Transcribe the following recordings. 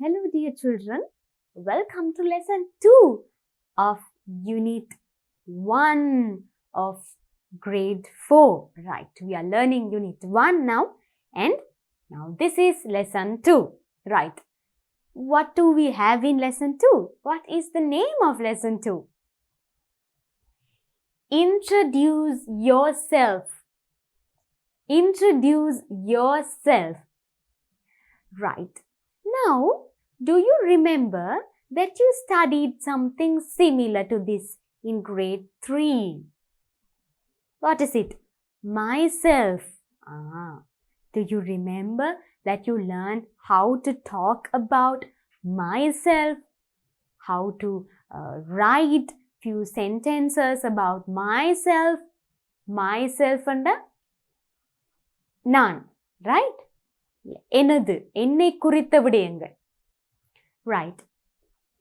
Hello dear children, welcome to lesson 2 of unit 1 of grade 4. Right, we are learning unit 1 now and now this is lesson 2. Right, what do we have in lesson 2? What is the name of lesson 2? Introduce yourself. Introduce yourself. Right. Now, do you remember that you studied something similar to this in grade 3? What is it? Myself. Do you remember that you learned how to talk about myself? How to write few sentences about myself? Myself and நான், right? எனது, என்னை குறித்த விடயங்கள். Right.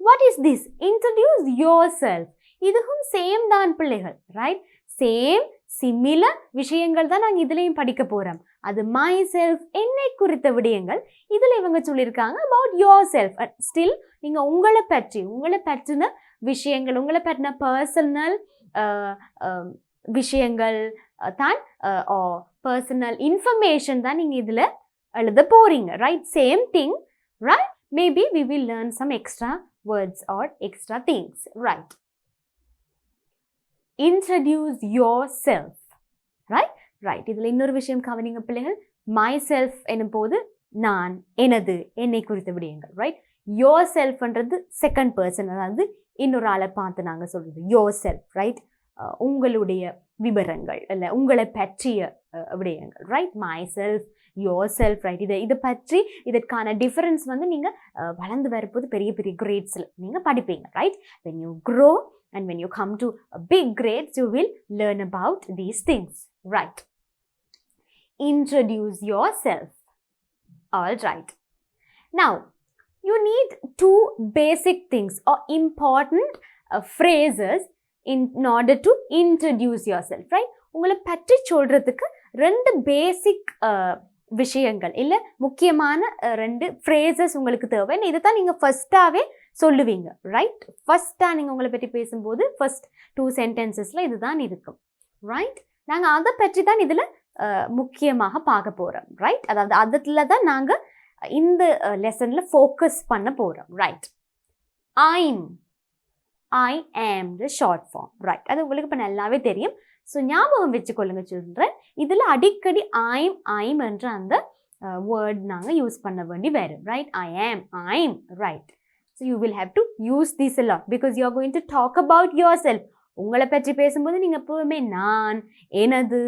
What is this? Introduce yourself. இதுவும் same தான் பிள்ளைகள். Right? Same, similar விஷயங்கள் தான் நாங்கள் இதுலேயும் படிக்க போகிறோம். அது myself, என்னை குறித்த விடயங்கள். இதில் இவங்க சொல்லியிருக்காங்க about yourself. Still, நீங்கள் உங்களை பற்றின விஷயங்கள், உங்களை பற்றின பர்சனல் விஷயங்கள் தான் பர்சனல் இன்ஃபர்மேஷன் தான் நீங்கள் இதில் எழுத போறீங்க. Right? Same thing. Right? Maybe we will learn some extra words or extra things. Right? Introduce yourself. Right? Right. இதில் இன்னொரு விஷயம் கவனிங்க பிள்ளைகள். myself எனும் போது நான், எனது, என்னை குறித்த விடயங்கள். Right? yourself என்றது செகண்ட் பர்சன், அதாவது இன்னொரு ஆளை பார்த்து நாங்கள் சொல்றது yourself. Right? உங்களுடைய விவரங்கள் இல்லை உங்களை பற்றிய விடயங்கள். Right? myself, yourself. Right? இதை பற்றி இதற்கான டிஃபரன்ஸ் வந்து நீங்கள் வளர்ந்து வரும்போது பெரிய பெரிய கிரேட்ஸில் நீங்கள் படிப்பீங்க. Right? when you grow and when you come to big grades you will learn about these things. Right? Introduce yourself. All right. Now you need two basic things or important phrases in order to introduce yourself. Right? உங்களை பற்றி சொல்றதுக்கு ரெண்டு பேசிக் விஷயங்கள் இல்லை முக்கியமான ரெண்டு phrases உங்களுக்கு தேவை. இதை தான் நீங்கள் ஃபஸ்ட்டாகவே சொல்லுவீங்க. ரைட்? ஃபஸ்ட்டாக நீங்கள் உங்களை பற்றி பேசும்போது ஃபஸ்ட் 2 சென்டென்சஸில் இதுதான் இருக்கும். ரைட்? நாங்கள் அதை பற்றி தான் இதில் முக்கியமாக பார்க்க போகிறோம். ரைட்? அதாவது அதில் தான் நாங்கள் இந்த லெசனில் ஃபோக்கஸ் பண்ண போகிறோம். Right? I am the short form. Right? அது உங்களுக்கு இப்போ நல்லாவே தெரியும். ஸோ ஞாபகம் வச்சுக்கொள்ளுங்க சில்ட்ரன். இதில் அடிக்கடி ஐம் என்ற அந்த வேர்ட் நாங்கள் யூஸ் பண்ண வேண்டி வரும். Right? I'm. Right? So you will have to use this a lot because you are going to talk about yourself. உங்களை பற்றி பேசும்போது நீங்கள் எப்பவுமே நான், எனது,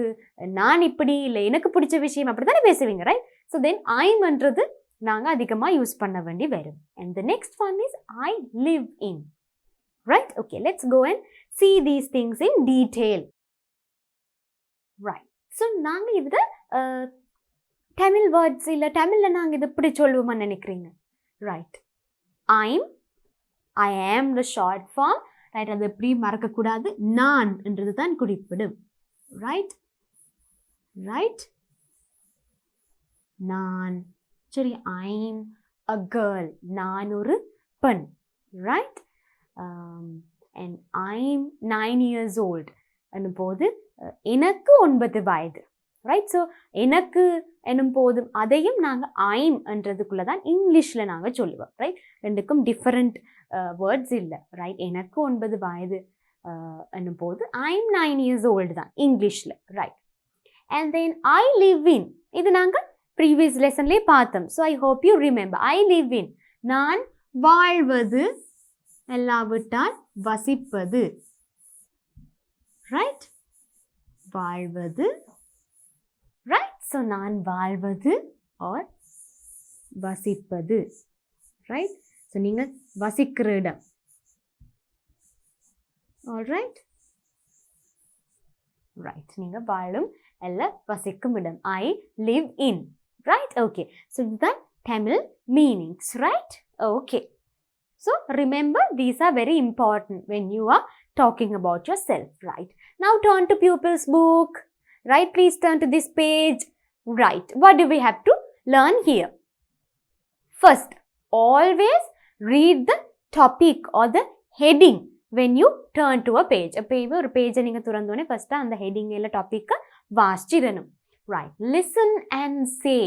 நான் இப்படி இல்லை எனக்கு பிடிச்ச விஷயம் அப்படி தானே பேசுவீங்க. ரைட்? ஸோ தென் ஐம்ன்றது நாங்கள் அதிகமாக யூஸ் பண்ண வேண்டி வரும். And the next one is I live in. Right? Okay, let's go and see these things in detail. Right. So, நாங்கள் இதில் தமிழ் வேர்ட்ஸ் இல்லை தமிழில் நாங்கள் இதை இப்படி சொல்லுவோம்னு நினைக்கிறீங்க. Right? I am the short form. Right? அது எப்படி மறக்கக்கூடாது, நான் என்றது தான் குறிப்பிடும். ரைட்? ரைட்? நான். சரி, I'm a girl. நான் ஒரு பெண். Right? and I'm 9 years old என்னும் போது எனக்கு 9 வயது. ரைட்? ஸோ எனக்கு என்னும் போதும் அதையும் நாங்கள் ஐம் என்றதுக்குள்ளே தான் இங்கிலீஷில் நாங்கள் சொல்லுவோம். ரைட்? ரெண்டுக்கும் டிஃப்ரெண்ட் வேர்ட்ஸ் இல்லை. ரைட்? எனக்கு 9 வயது என்னும் போது ஐம் 9 years old தான் இங்கிலீஷில். Right? And then I live in இது நாங்கள் ப்ரீவியஸ் லெசன்லேயே பார்த்தோம். So I hope you remember. I live in நான் வாழ்வது எல்லாவிட்டால் வசிப்பது. ரைட்? வாழ்வது. ரைட்? ஸோ நான் வாழ்வது ஆர் வசிப்பது. ரைட்? ஸோ நீங்கள் வசிக்கிற இடம். All right? ரைட்? நீங்கள் வாழும் அல்ல வசிக்கும் இடம். I live in. Right? Okay. So இதுதான் Tamil meanings. Right? Okay. So remember, these are very important when you are talking about yourself. Right? Now turn to pupil's book. Right? Please turn to this page. Right? What do we have to learn here? First, always read the topic or the heading when you turn to a page. எப்பயுமே ஒரு பேஜை நீங்கள் திறந்தோடனே first அந்த heading இல்லை டாப்பிக்கை வாசிச்சிடணும். Right, listen and say.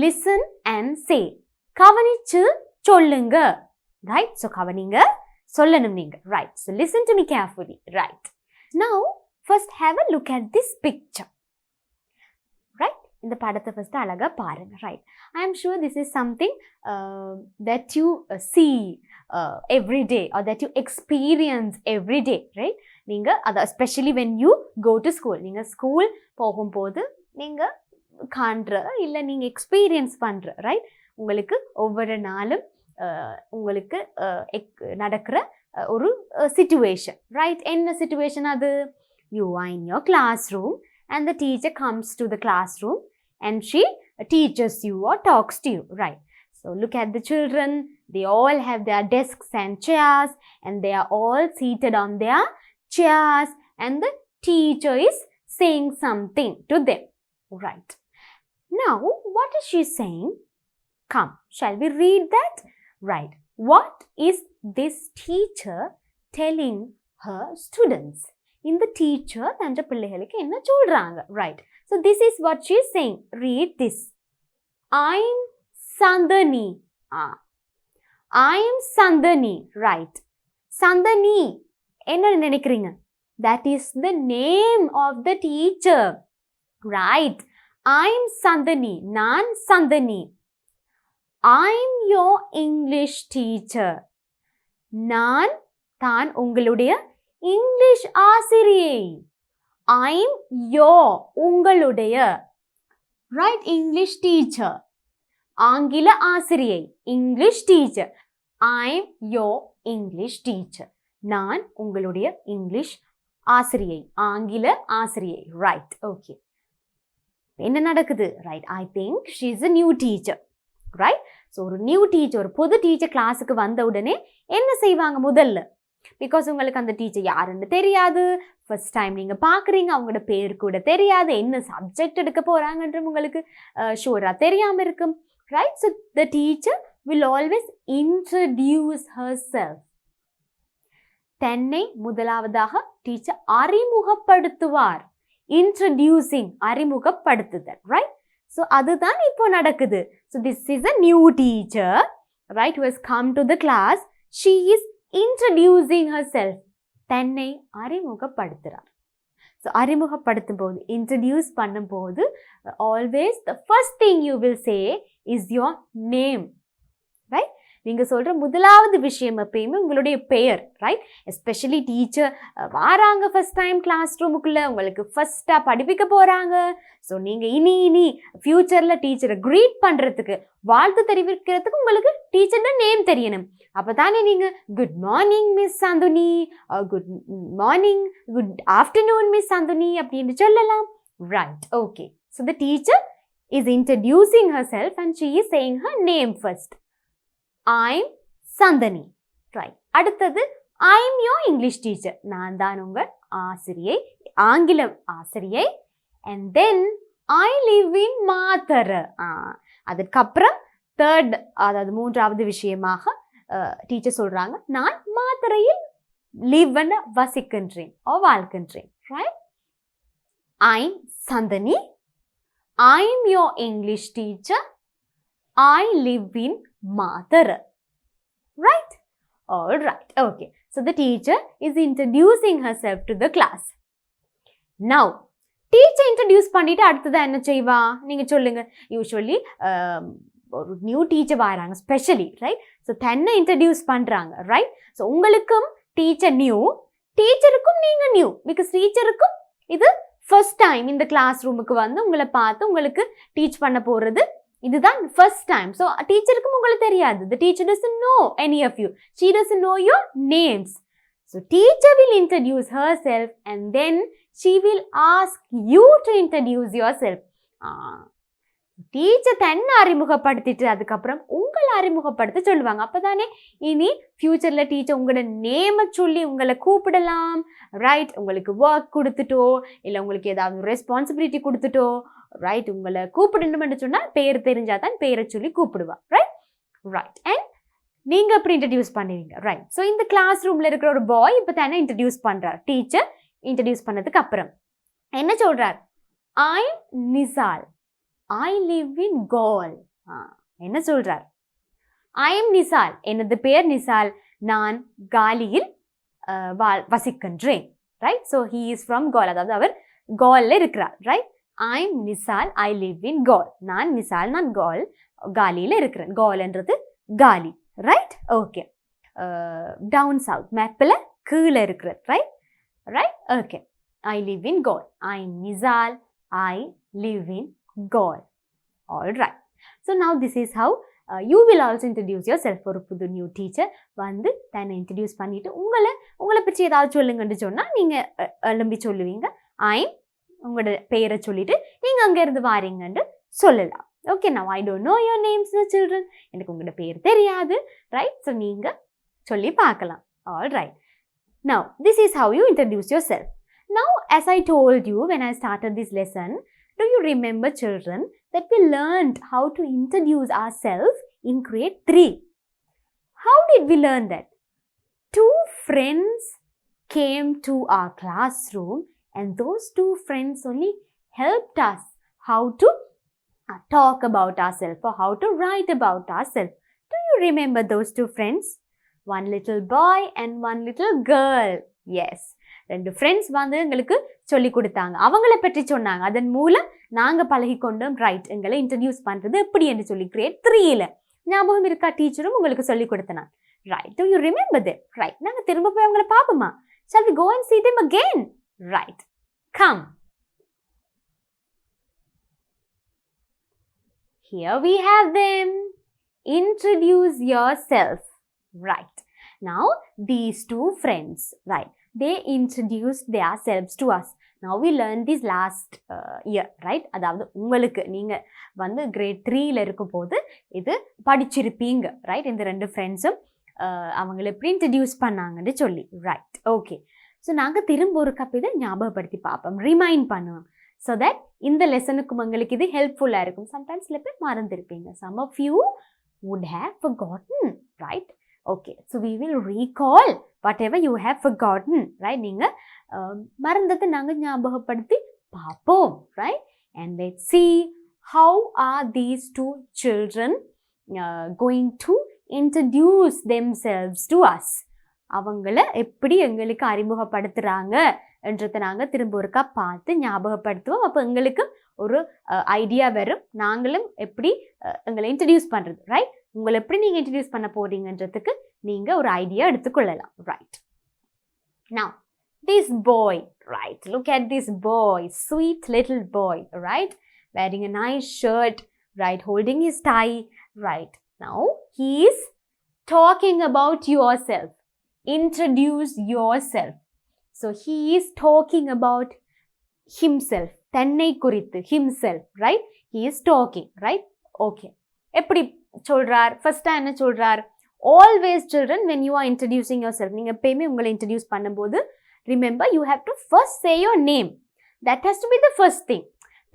Listen and say, கவனிச்சு சொல்லுங்க. ரைட், ஸோ கவனிங்க, சொல்லணும் நீங்க. Right, so listen to me carefully. Right, now first have a look at this picture. Right, இந்த படத்தை ஃபர்ஸ்ட் அழகாக பாருங்க. Right, I am sure this is something that you see every day or that you experience every day. Right, நீங்கள் அது especially when you go to school. நீங்கள் school போகும்போது நீங்கள் காண்ற இல்லை நீங்கள் எக்ஸ்பீரியன்ஸ் பண்ணுற. ரைட், உங்களுக்கு ஒவ்வொரு நாளும் உங்களுக்கு நடக்கிற ஒரு சிச்சுவேஷன். ரைட், என்ன சிச்சுவேஷன் அது? You are in your classroom and the teacher comes to the classroom and she teaches you or talks to you. Right, so look at the children. They all have their desks and chairs and they are all seated on their chairs and the teacher is saying something to them. Right, now what is she saying? Come, shall we read that? Right, what is this teacher telling her students? இந்த teacher தன்ற பிள்ளைகளுக்கு என்ன சொல்றாங்க? Right, so this is what she is saying. Read this. I'm Sandani. I'm Sandani. Right, Sandani என்ன நினைக்கிறீங்க? That is the name of the teacher. Right, I'm Sandani. நான் Sandani. I'm your English teacher. நான் தான் உங்களுடைய English ஆசிரியை. I'm your உங்களுடைய. Right, English teacher, ஆங்கில ஆசிரியை, English teacher. I'm your English teacher. நான் உங்களுடைய இங்கிலீஷ் ஆசிரியை, ஆங்கில ஆசிரியை. ரைட், ஓகே, என்ன நடக்குது? Right, I think she is a new teacher. Right, so ஒரு நியூ டீச்சர், ஒரு புது டீச்சர் கிளாஸுக்கு வந்த உடனே என்ன செய்வாங்க முதல்ல? பிகாஸ் உங்களுக்கு அந்த டீச்சர் யாருன்னு தெரியாது, ஃபர்ஸ்ட் டைம் நீங்கள் பார்க்குறீங்க, அவங்களோட பேர் கூட தெரியாது, என்ன சப்ஜெக்ட் எடுக்க போகிறாங்கன்ற உங்களுக்கு ஷூராக தெரியாமல் இருக்கும். Right, so the teacher will always introduce herself. தன்னை முதலாவதாக டீச்சர் அறிமுகப்படுத்துவார். இன்ட்ரடியூசிங், அறிமுகப்படுத்துதல். ரைட், ஸோ அதுதான் இப்போ நடக்குது. So this is a new teacher, right, who has come to the class. She is introducing herself. தன்னை அறிமுகப்படுத்துகிறார். ஸோ அறிமுகப்படுத்தும் போது, இன்ட்ரடியூஸ் பண்ணும்போது, always the first thing you will say is your name. Right, நீங்கள் சொல்கிற முதலாவது விஷயம் எப்பயுமே உங்களுடைய பெயர். ரைட், எஸ்பெஷலி டீச்சர் வராங்க ஃபர்ஸ்ட் டைம் கிளாஸ் ரூமுக்குள்ளே, உங்களுக்கு ஃபர்ஸ்ட்டாக படிப்பிக்க போகிறாங்க. ஸோ நீங்கள் இனி ஃப்யூச்சரில் டீச்சரை க்ரீட் பண்ணுறதுக்கு, வாழ்த்து தெரிவிக்கிறதுக்கு உங்களுக்கு டீச்சரோட நேம் தெரியணும். அப்போ தானே நீங்கள் good morning miss Sanduni, good morning, good afternoon miss Sanduni அப்படின்னு சொல்லலாம். Right, okay, so the teacher is introducing herself and she is saying her name first. I'm Sandani. Right, அடுத்தது I'm your English teacher. நான் தான் உங்கள் ஆசிரியை, ஆங்கில ஆசிரியை. And then I live in Mathura. அதுக்கப்புறம் தேர்ட், அதாவது மூன்றாவது விஷயமாக டீச்சர் சொல்கிறாங்க, நான் மாத்தரையில் live பண்ண வசிக்கின்றேன், வாழ்கின்றேன். Right, I'm Sandani. I'm your English teacher. I live in Mathura. Right, all right, okay, so the teacher is introducing herself to the class. Now teacher introduce பண்ணிட்டு அடுத்ததா என்ன செய்வா? நீங்க சொல்லுங்க. யூசுவலி ஒரு நியூ டீச்சர் வராங்க ஸ்பெஷலி. ரைட், ஸோ தன்னை introduce பண்ணுறாங்க. ரைட், ஸோ உங்களுக்கும் டீச்சர் நியூ, டீச்சருக்கும் நீங்கள் நியூ. பிகாஸ் டீச்சருக்கும் இது ஃபர்ஸ்ட் டைம் இந்த கிளாஸ் ரூமுக்கு வந்து உங்களை பார்த்து உங்களுக்கு டீச் பண்ண போகிறது இதுதான் ஃபர்ஸ்ட் டைம். ஸோ டீச்சருக்கும் உங்களுக்கு தெரியாது. The teacher doesn't know any of you. She doesn't know your names. So teacher will introduce herself and then she will ask you to introduce yourself. Teacher தன்னை அறிமுகப்படுத்திட்டு அதுக்கப்புறம் உங்களை அறிமுகப்படுத்த சொல்லுவாங்க. அப்போ தானே இனி ஃப்யூச்சரில் டீச்சர் உங்களோட நேமை சொல்லி உங்களை கூப்பிடலாம். ரைட், உங்களுக்கு ஒர்க் கொடுத்துட்டோ இல்லை உங்களுக்கு ஏதாவது ரெஸ்பான்சிபிலிட்டி கொடுத்துட்டோ, ரைட், உங்களை கூப்பிடணும்னு சொன்னால் பேர் தெரிஞ்சால் தான் பேரை சொல்லி கூப்பிடுவா. Right, right. அண்ட் நீங்கள் எப்படி இன்ட்ரடியூஸ் பண்ணுவீங்க? ரைட். ஸோ இந்த கிளாஸ் ரூமில் இருக்கிற ஒரு பாய் இப்போ தானே இன்ட்ரடியூஸ் பண்ணுறார். டீச்சர் இன்ட்ரடியூஸ் பண்ணதுக்கு அப்புறம் என்ன சொல்கிறார்? I'm Nisal, I live in Galle. என்ன சொல்கிறார்? ஐம் நிசால், எனது பேர் நிசால், நான் காலியில் வசிக்கின்றேன். Right. So he is from Galle, அதாவது அவர் காலில் இருக்கிறார். Right. I'm Nisal, I live in Galle. நான் நிசால், நான் காலியில் இருக்கிறேன். கால்ன்றது காலி. ரைட். ஓகே. டவுன் சவுத், மேப்பில் கீழே இருக்கிறது. Right. Right. Okay. I live in Galle. I'm Nisal, I live in Galle. All right. So now this is how you will also introduce yourself. ஒரு புது new teacher வந்து தன்னை இன்ட்ரடியூஸ் பண்ணிவிட்டு உங்களை பற்றி ஏதாவது சொல்லுங்கன்னு சொன்னால் நீங்கள் எழும்பி சொல்லுவீங்க. ஐம், உங்களோட பெயரை சொல்லிவிட்டு நீங்கள் அங்கேருந்து வாரீங்கன்னு சொல்லலாம். Okay. Now I don't know your names children. எனக்கு உங்களோட பேர் தெரியாது. ரைட். ஸோ நீங்கள் சொல்லி பார்க்கலாம். All right. Now this is how you introduce your self. Now as I told you when I started this lesson, do you remember children that we learned how to introduce ourselves in grade 3? How did we learn that? 2 friends came to our classroom and those 2 friends only helped us how to talk about ourselves or how to write about ourselves. Do you remember those 2 friends? One little boy and one little girl. Yes. 2 friends வந்து எங்களுக்கு சொல்லி கொடுத்தாங்க, அவங்கள பற்றி சொன்னாங்க. அதன் மூலம் நாங்கள் பழகி கொண்டோம். ரைட். எங்களை இன்ட்ரடியூஸ் பண்ணுறது எப்படி என்று சொல்லி கிரேட் 3ல் ஞாபகம் இருக்கா? டீச்சரும் உங்களுக்கு சொல்லி கொடுத்தனா? Right. Do you remember that? Right. நாங்கள் திரும்ப போய் அவங்கள பார்ப்போமா? Shall we go and see them again? Right. Come. Here we have them. Introduce yourself. Right. Now these 2 friends, right, they introduced themselves to us. Now we learned this last year, right? அதாவது உங்களுக்கு நீங்கள் வந்து great 3ல் இருக்கும் போது இது படிச்சிருப்பீங்க. Right. இந்த 2 ஃப்ரெண்ட்ஸும் அவங்கள எப்படி இன்ட்ரடியூஸ் பண்ணாங்கன்னு சொல்லி. ரைட். ஓகே. ஸோ நாங்கள் திரும்ப ஒரு கப் இதை ஞாபகப்படுத்தி பார்ப்போம், ரிமைண்ட் பண்ணுவோம். ஸோ தட் இந்த லெசனுக்கும் உங்களுக்கு இது ஹெல்ப்ஃபுல்லாக இருக்கும். சம்டைம்ஸ் சில பேர் மறந்துருப்பீங்க. Some of you would have forgotten, right? Okay, so we will recall whatever you have forgotten, right? நீங்கள் மறந்ததை நாங்கள் ஞாபகப்படுத்தி பார்ப்போம். Right? And let's see how are these 2 children going to introduce themselves to us. அவங்கள எப்படி எங்களுக்கு அறிமுகப்படுத்துகிறாங்க என்றதை நாங்கள் திரும்ப ஒருக்கா பார்த்து ஞாபகப்படுத்துவோம். அப்போ எங்களுக்கு ஒரு ஐடியா வரும், நாங்களும் எப்படி எங்களை இன்ட்ரடியூஸ் பண்ணுறது. ரைட். உங்களை எப்படி நீங்கள் இன்ட்ரடியூஸ் பண்ண போறீங்கன்றதுக்கு நீங்கள் ஒரு ஐடியா எடுத்துக்கொள்ளலாம். Right. Now this boy, right, look at this boy, sweet little boy, right, wearing a nice shirt, right, holding his tie. Right. Now he is talking about yourself. Introduce yourself. So he is talking about himself. தன்னை குறித்து, himself, right? He is talking, right? Okay. எப்படி சொல்றார்? ஃபர்ஸ்டா என்ன சொல்றார்? Always children, when you are introducing yourself, நீங்க எப்பயுமே உங்களை இன்ட்ரடியூஸ் பண்ணும்போது remember you have to first say your name. That has to be the first thing.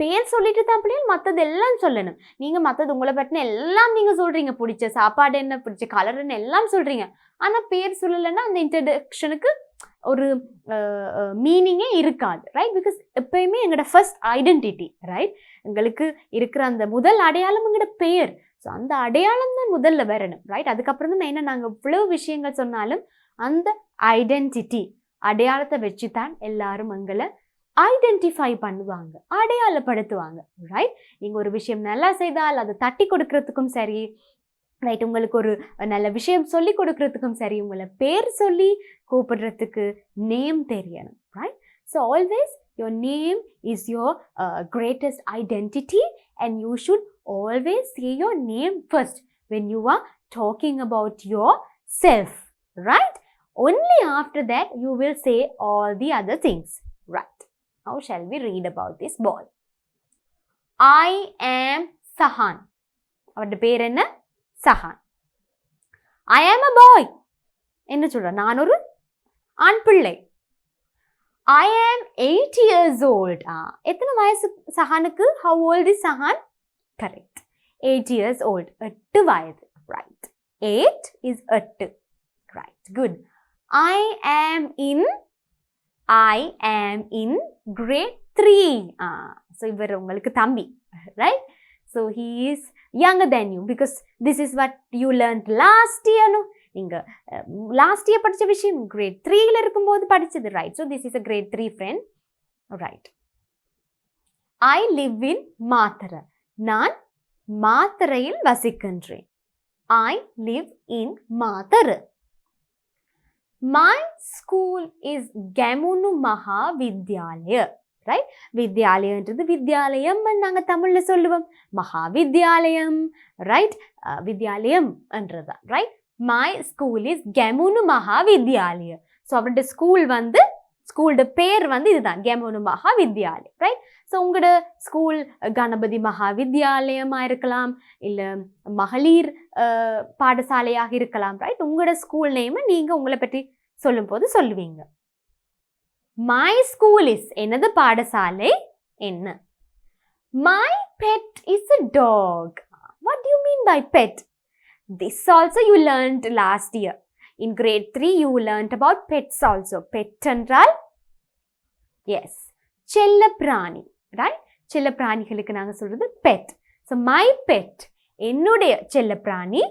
பேர் சொல்லிட்டு தான் பிள்ளைகள் மற்றது எல்லாம் சொல்லணும். நீங்கள் மற்றது உங்களை பற்றின எல்லாம் நீங்கள் சொல்கிறீங்க, பிடிச்ச சாப்பாடு என்ன, பிடிச்ச கலர் என்ன எல்லாம் சொல்கிறீங்க. ஆனால் பேர் சொல்லலைன்னா அந்த இன்ட்ரடக்ஷனுக்கு ஒரு மீனிங்கே இருக்காது. ரைட். பிகாஸ் எப்பயுமே எங்களோட ஃபர்ஸ்ட் ஐடென்டிட்டி, ரைட், எங்களுக்கு இருக்கிற அந்த முதல் அடையாளம் எங்களோட பெயர். ஸோ அந்த அடையாளம் தான் முதல்ல வரணும். ரைட். அதுக்கப்புறம் தான் என்ன, நாங்கள் இவ்வளோ விஷயங்கள் சொன்னாலும் அந்த ஐடென்டிட்டி அடையாளத்தை வச்சு தான் எல்லாரும் எங்களை ஐடென்டிஃபை பண்ணுவாங்க, அடையாளப்படுத்துவாங்க. ரைட். நீங்கள் ஒரு விஷயம் நல்லா செய்தால் அதை தட்டி கொடுக்கறதுக்கும் சரி, ரைட், உங்களுக்கு ஒரு நல்ல விஷயம் சொல்லி கொடுக்கறதுக்கும் சரி, உங்களை பேர் சொல்லி கூப்பிடுறதுக்கு நேம் தெரியணும். Right. So always your name is your greatest identity and you should always say your name first when you are talking about yourself. Right. Only after that you will say all the other things. Right. Now shall we read about this boy. I am Sahan. அவருடைய பேர் என்ன? Sahan. I am a boy. என்ன சொல்ற? நான் ஒரு ஆண் பிள்ளை. I am 8 years old. எத்தனை வயசு சஹானுக்கு? How old is Sahan? Correct. 8 years old. 8 வயது. Right. 8 is 8. Right. Good. I am in grade 3. So இவர் உங்களுக்கு தம்பி, right? So he is younger than you because this is what you learned last year. No, நீங்க last year படிச்ச விஷயம் grade 3ல இருக்கும்போது படிச்சது, right? So this is a grade 3 friend. Right. I live in Mathura. நான் மாத்தரையில் வசிக்கின்றேன். I live in Mathura. My school is Gamunu Mahavidyalaya. Right? வித்யாலயன்றது Vidyalayam நாங்க தமிழ்ல சொல்லுவோம், மகாவித்யாலயம், right? Vidyalayam என்றது, right? My school is Gamunu Mahavidyalaya. So அவரோட school வந்து, ஸ்கூலோட பேர் வந்து இதுதான், Gamunu Mahavidyalaya, right? ஸோ உங்களோட ஸ்கூல் கணபதி மகாவித்யாலயமாக இருக்கலாம், இல்லை மகளிர் பாடசாலையாக இருக்கலாம், ரைட்? உங்களோட ஸ்கூல் நேமை நீங்கள் உங்களை பற்றி சொல்லும்போது சொல்லுவீங்க. மை ஸ்கூல் இஸ், எனது பாடசாலை என்ன? My pet is a dog. What do you mean by pet? This also you learned last year. In grade 3 you learned about pets also. Pet என்றால் எஸ், செல்ல பிராணி, ரைட்? செல்ல பிராணிகளுக்கு நாங்கள் சொல்றது பெட். ஸோ மை பெட், என்னுடைய செல்ல பிராணி,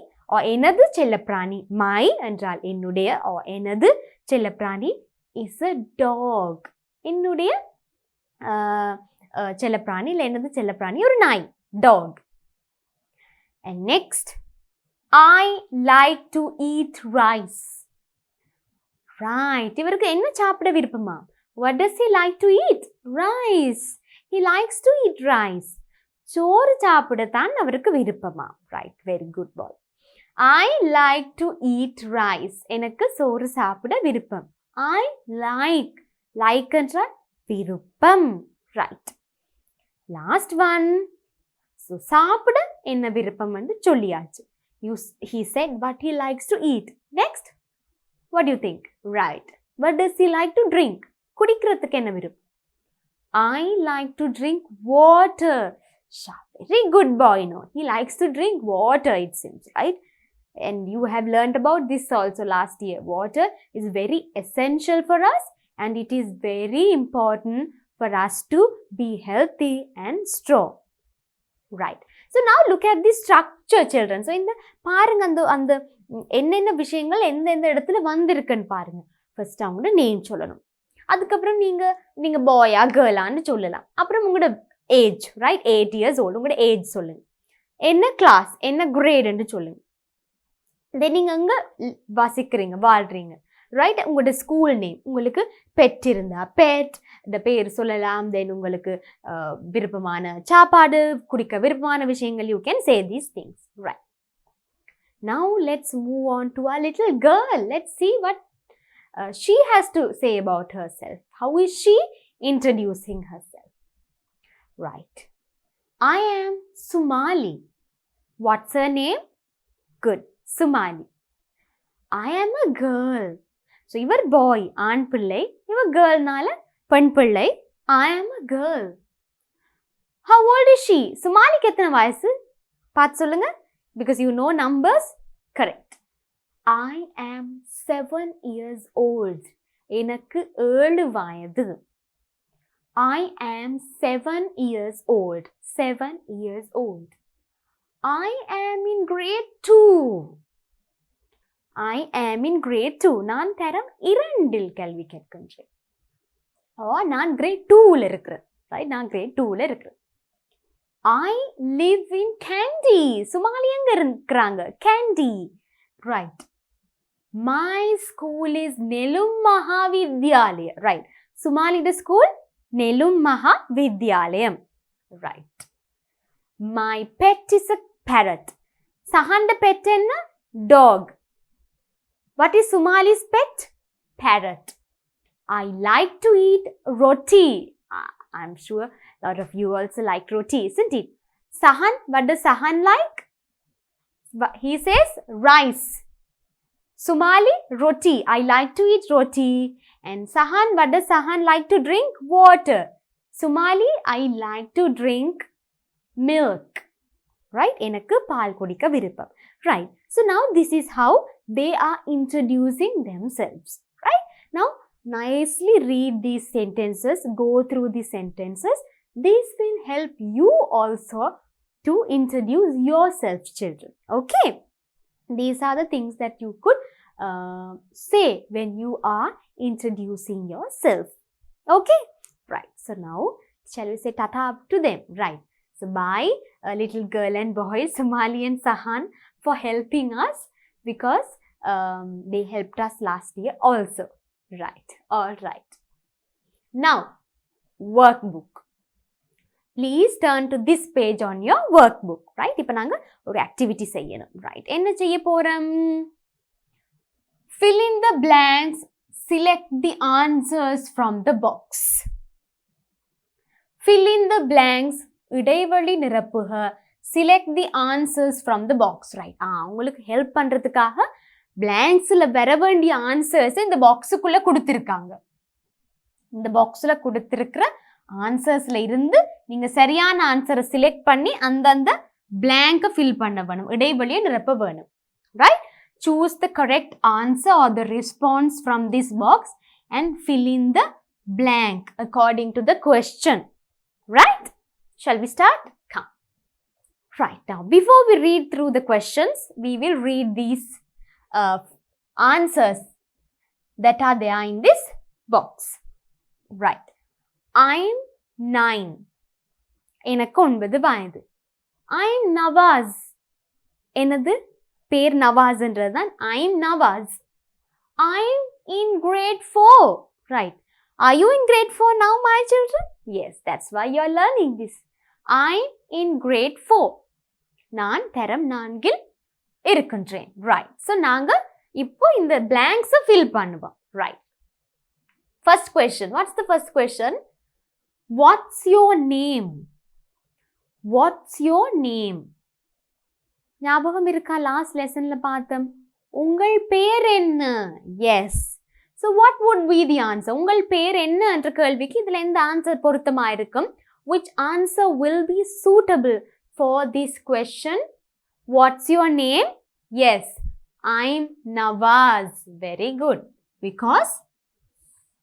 எனது செல்ல பிராணி. மை என்றால் என்னுடைய, எனது செல்ல பிராணி இஸ் அ டாக். என்னுடைய செல்ல பிராணி இல்லை எனது செல்ல பிராணி ஒரு நாய், dog. And next, I like to eat rice. Right, இவருக்கு என்ன சாப்பிட விருப்பமா? What does he like to eat? Rice. He likes to eat rice. சோறு சாப்பிடத்தான் அவருக்கு விருப்பமா? Right, very good boy. I like to eat rice. எனக்கு சோறு சாப்பிட விருப்பம். I like என்றால் விருப்பம், right? Last one. So சாப்பிட என்ன விருப்பம் வந்து சொல்லியாச்சு. He said what he likes to eat. Next, what do you think? Right. What does he like to drink? குடிக்கிறதுக்கு என்ன விருப்பம்? I like to drink water. Very good boy, no? He likes to drink water, it seems, right? And you have learned about this also last year. Water is very essential for us and it is very important for us to be healthy and strong. Right. So now look at the structure, children. So இந்த பாருங்க, அந்த என்னென்ன விஷயங்கள் எந்தெந்த இடத்துல வந்திருக்குன்னு பாருங்க. First அவங்களோட நேம் சொல்லணும். அதுக்கப்புறம் நீங்கள் பாயா கேர்ளான்னு சொல்லலாம். அப்புறம் உங்களோட ஏஜ், ரைட்? 8 years old, உங்களோட ஏஜ் சொல்லுங்க. என்ன கிளாஸ், என்ன கிரேடுன்னு சொல்லுங்க. தென் நீங்கள் அங்கே வசிக்கிறீங்க, வாழ்கிறீங்க, ரைட்? உங்களோட ஸ்கூல் நேம், உங்களுக்கு பெட் இருந்தா பெட் இந்த பேர் சொல்லலாம். தென் உங்களுக்கு விருப்பமான சாப்பாடு, குடிக்க விருப்பமான விஷயங்கள், you can say these things, right? Now let's move on to a little girl. Let's see what she has to say about herself. How is she introducing herself? Right. I am Sumali. What's her name? Good. Sumali. I am a girl. So இவர் boy, ஆண் பிள்ளை. இவர் girlனால பெண் பிள்ளை. I am a girl. How old is she? சுமாலிக்கு எத்தனை வயசு? பார்த்து சொல்லுங்க. Because you know numbers. Correct. I am 7 years old. எனக்கு 7 வயது. I am 7 years old. 7 years old. I am in grade 2. I am in grade 2. நான் தரம் 2இல் கல்வி கற்கின்றேன். நான் grade 2ல இருக்கிறேன். ரைட்? நான் grade 2ல இருக்கிறேன். I live in Kandy. Sumali எங்க இருக்கிறாங்க? Kandy. Right. My school is Nelum Mahavidyalaya. Right. Sumalida school, Nelum Mahavidyalayam. Right. My pet is a parrot. Sahanda pet enna? Dog. What is Sumali's pet? Parrot. I like to eat roti. I'm sure a lot of you also like roti, isn't it? Sahan, what does Sahan like? He says rice. Sumali, roti. I like to eat roti. And Sahan, what does Sahan like to drink? Water. Sumali, I like to drink milk. Right? எனக்கு பால் குடிக்க விருப்பம். Right. So now this is how they are introducing themselves, right? Now nicely read these sentences, go through the sentences. This will help you also to introduce yourself, children. Okay? These are the things that you could say when you are introducing yourself. Okay? Right. So now, shall we say tata to them? Right. So bye, little girl and boy, Somali and Sahan, for helping us, because they helped us last year also. Right. All right. Now, workbook. Please turn to this page on your workbook. Right? இப்போ நாங்க ஒரு activity செய்யணும். Right. என்ன செய்ய போறோம்? Fill in the blanks. Select the answers from the box. Fill in the blanks. இடைவெளி நிரப்புக. Select the answers from the box. Right. உங்களுக்கு help பண்றதுக்காக blanksல வர வேண்டிய answers இந்த பாக்ஸுக்குள்ள கொடுத்திருக்காங்க. இந்த பாக்ஸ்ல கொடுத்திருக்கிற ஆன்சர்ஸ்ல இருந்து நீங்க சரியான ஆன்சரை செலக்ட் பண்ணி அந்தந்த blank fill பண்ண வேணும். இடைவெளியை நிரப்ப வேணும். Right? Choose the correct answer or the response from this box and fill in the blank according to the question. Right? Shall we start? Come. Right. Now, before we read through the questions, we will read these answers that are there in this box. Right. I'm 9. எனக்கு 9 வயது. I'm Nawaz. என்னது? பேர் நவாஸ்ன்றது தான். I'm Nawaz. I'm in grade 4. Right. Are you in grade 4 now, my children? Yes, that's why you are learning this. I'm in grade 4. நான் தரம் 4இல் இருக்கின்றேன். Right. So, நாங்க இப்போ இந்த blanks fill பண்ணுவோம். Right. First question. What's the first question? What's your name? What's your name? ஞாபகம் இருக்கா last லெசன்ல பார்த்தோம். உங்கள் பேர் என்ன? Yes. So what would be the answer? உங்கள் பேர் என்ன என்ற கேள்விக்கு இதுல எந்த ஆன்சர் பொருத்தமா இருக்கும்? Which answer will be suitable for this question? What's your name? Yes, I'm Nawaz. Very good. Because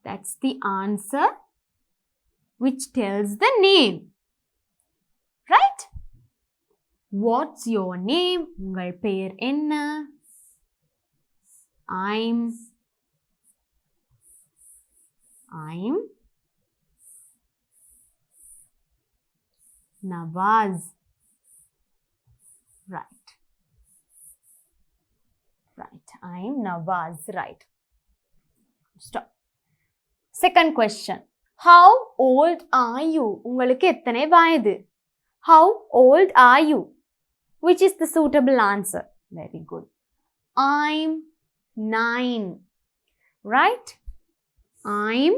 that's the answer which tells the name. Right? What's your name? உங்கள் பேர் என்ன? I'm Nawaz. Right. Right. I'm Nawaz. Right. Stop. Second question. How old are you? உங்களுக்கு எத்தனை வயது? How old are you? Which is the suitable answer? Very good. I'm 9. Right? I'm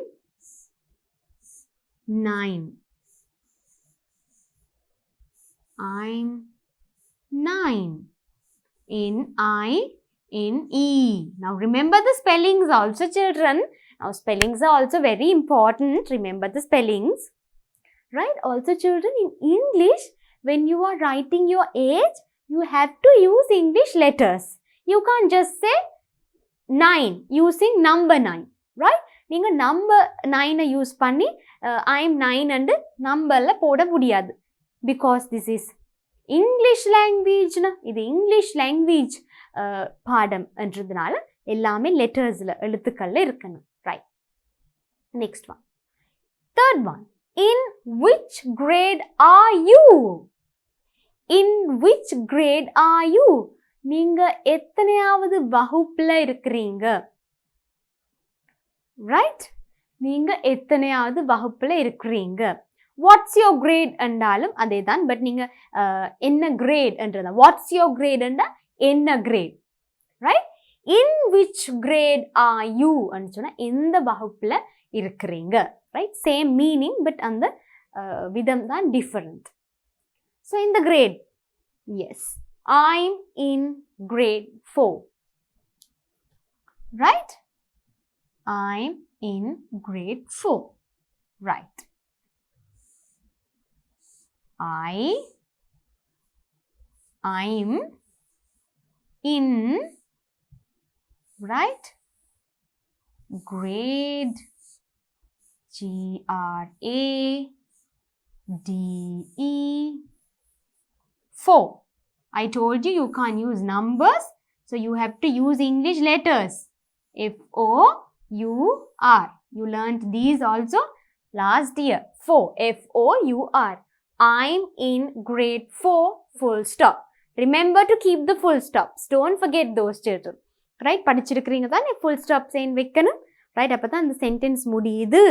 9. I'm 9. N-I-N-E. Now remember the spellings also, children. Now spellings are also very important. Remember the spellings. Right? Also children, in English, when you are writing your age, you have to use English letters. You can't just say 9 using number 9. Right? நீங்க number 9 use பண்ணி I'm 9 and numberல போட முடியாது. Because this is English language. இது English language பாடம் என்றதுனால எல்லாமே lettersல எழுத்துக்கள்ல இருக்கணும். Right? Next one. Third one. In which grade are you? In which grade are you? நீங்க எத்தனையாவது வகுப்புல இருக்கிறீங்க? Right? நீங்க எத்தனையாவது வகுப்புல இருக்கிறீங்க? What's your grade என்றாலும் அதே தான். பட் நீங்க என்ன grade என்றதா? What's your grade என்றா என்ன grade? Right? In which grade are you? ன்னு சொன்னா எந்த வகுப்புல இருக்கிறீங்க? Right? Same meaning, but அந்த விதம் தான் different. So in the grade, yes, I'm in grade 4. Right? I'm in grade 4. Right. I'm in, right, grade, grade 4. I told you you can't use numbers, so you have to use English letters. F-O-U-R. You learnt these also last year. 4. F-O-U-R. I'm in grade 4, full stop. Remember to keep the full stops. Don't forget those children. Right? படிச்சிருக்கிறீங்க தானே full stop sign வைக்கணும். Right? அப்பதான் அந்த sentence முடியுது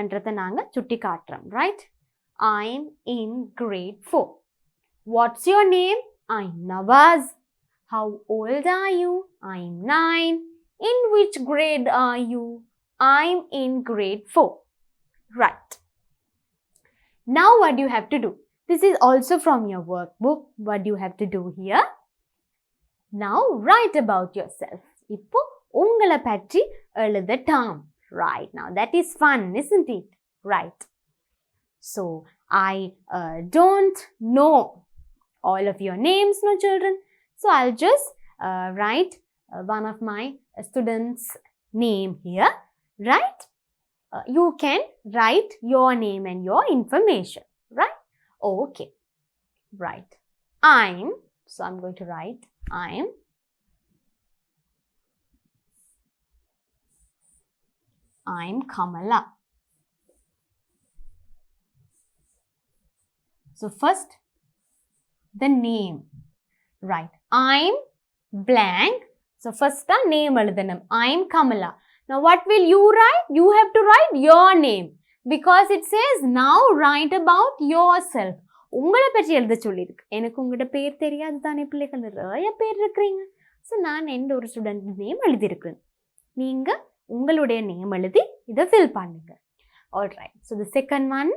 என்றதை நாங்க சுட்டி காட்டுறோம். Right? I'm in grade 4. What's your name? I'm Nawaz. How old are you? I'm 9. In which grade are you? I'm in grade 4. Right. Now what do you have to do? This is also from your workbook. What do you have to do here? Now write about yourself. இப்போ உங்களை பற்றி எழுதட்டாம். Right. Now that is fun, isn't it? Right. So I don't know all of your names, no children. So I'll just write one of my students' name here. Right? You can write your name and your information. Right? Okay. Right. So I'm going to write I'm Kamala. So first, the name. Right. I'm blank. So first the name எழுதணும். I'm Kamala. Now what will you write? You have to write your name. Because it says now write about yourself. உங்களை பற்றி எழுத சொல்லியிருக்கு. எனக்கு உங்களோட பேர் தெரியாது தானே பிள்ளைகள் நிறைய பேர் இருக்கிறீங்க. ஸோ நான் எந்த ஒரு ஸ்டூடெண்ட் நேம் எழுதியிருக்கிறேன். நீங்கள் உங்களுடைய நேம் எழுதி இதை ஃபில் பண்ணுங்க. Alright. So the second one,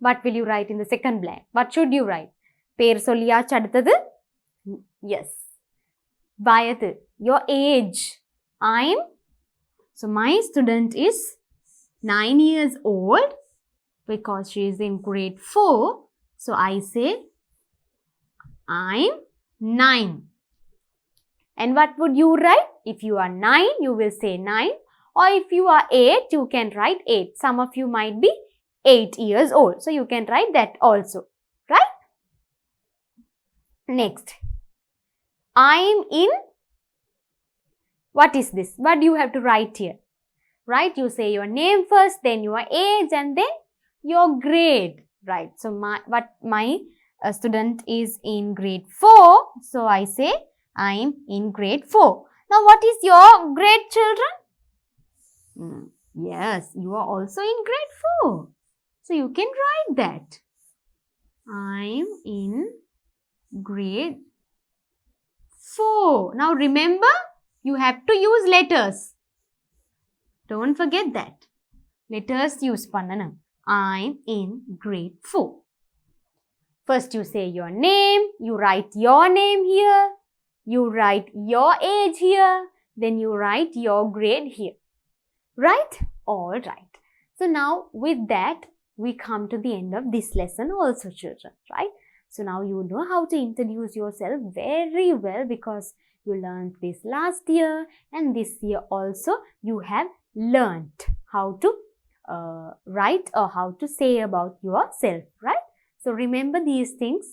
what will you write in the second blank? What should you write? பேர் சொல்லியாச்சு அடுத்தது? Yes. வயது. Your age. So my student is 9 years old because she is in grade 4. So I say I'm 9. And what would you write? If you are 9, you will say 9. Or if you are 8, you can write 8. Some of you might be 8 years old. So you can write that also. Right? Next. I'm in. What is this? What do you have to write here? Right? You say your name first, then your age, and then your grade. Right? So my student is in grade 4. So I say I'm in grade 4. Now what is your grade, children? Yes, you are also in grade 4. So you can write that. I'm in grade 4. Now remember, you have to use letters. Don't forget that. Letters use பண்ணனும். I'm in grade 4. First you say your name, you write your name here, you write your age here, then you write your grade here. Right? All right. So now with that, we come to the end of this lesson also, children. Right? So now you know how to introduce yourself very well because you learned this last year, and this year also you have learned how to write or how to say about yourself. Right? So remember these things,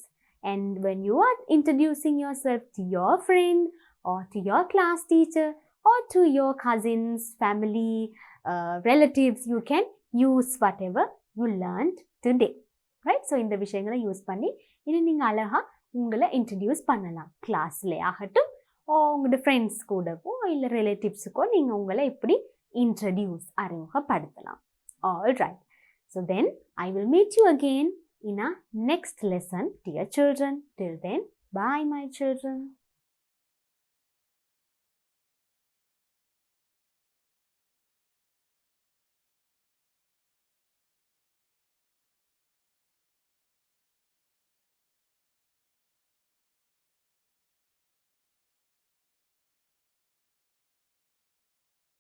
and when you are introducing yourself to your friend or to your class teacher or to your cousins, family, relatives, you can use whatever you learned today. Right? So இந்த விஷயங்களை use பண்ணி இனி நீங்கள் அழகாக உங்களை introduce பண்ணலாம். கிளாஸ்லே ஆகட்டும், உங்களோட ஃப்ரெண்ட்ஸ் கூடவோ இல்லை ரிலேட்டிவ்ஸுக்கோ நீங்கள் உங்களை இப்படி அறிமுகப்படுத்தலாம். All right. So then I will meet you again in our next lesson, dear children. Till then, bye my children.